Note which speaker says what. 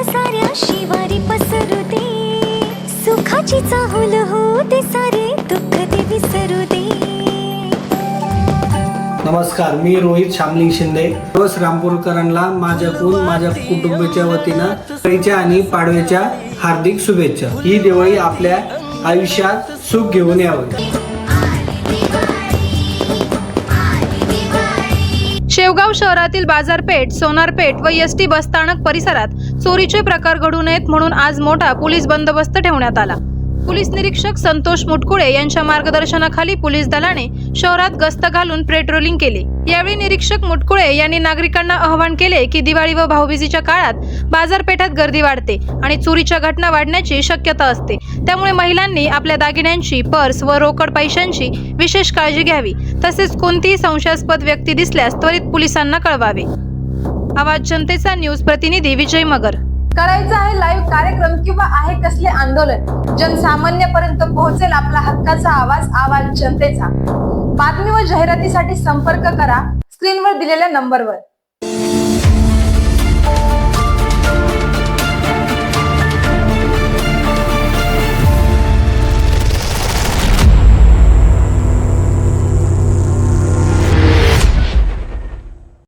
Speaker 1: साऱ्या शिवारी पसरू दे, सुखाची चाहुल हो दे, सारे दुःख ते विसरू दे.
Speaker 2: नमस्कार, मी रोहित शामलिंग शिंदे. सर्व रामपूरकरांना माझ्याकडून माझ्या कुटुंबाच्या वतीनं दिवाळीच्या आणि पाडव्याच्या हार्दिक शुभेच्छा. ही दिवाळी आपल्या आयुष्यात सुख घेऊन यावं.
Speaker 3: शेवगाव शहरातील बाजारपेठ, सोनारपेठ व एसटी बसस्थानक परिसरात चोरीचे प्रकार घडू नयेत म्हणून आज मोठा पोलीस बंदोबस्त ठेवण्यात आला. पोलीस निरीक्षक संतोष मुटकुळे यांच्या मार्गदर्शनाखाली पोलीस दलाने शहरात गस्त घालून पेट्रोलिंग केले. यावेळी निरीक्षक मुटकुळे यांनी नागरिकांना आवाहन केले की दिवाळी व भाऊबीजेच्या काळात बाजारपेठात गर्दी वाढते आणि चोरीच्या घटना वाढण्याची शक्यता असते. त्यामुळे महिलांनी आपल्या दागिन्यांची, पर्स व रोकड पैशांची विशेष काळजी घ्यावी. तसेच कोणतीही संशयास्पद व्यक्ती दिसल्यास त्वरित पोलिसांना कळवावे. आवाज जनतेचा न्यूज प्रतिनिधी विजय मगर.
Speaker 4: करायचं आहे लाईव्ह कार्यक्रम किंवा आहे कसले आंदोलन, जनसामान्यपर्यंत पोहोचेल आपला हक्काचा आवाज, आवाज जनतेचा. बातमी व जाहिरातीसाठी संपर्क करा स्क्रीनवर दिलेल्या नंबरवर.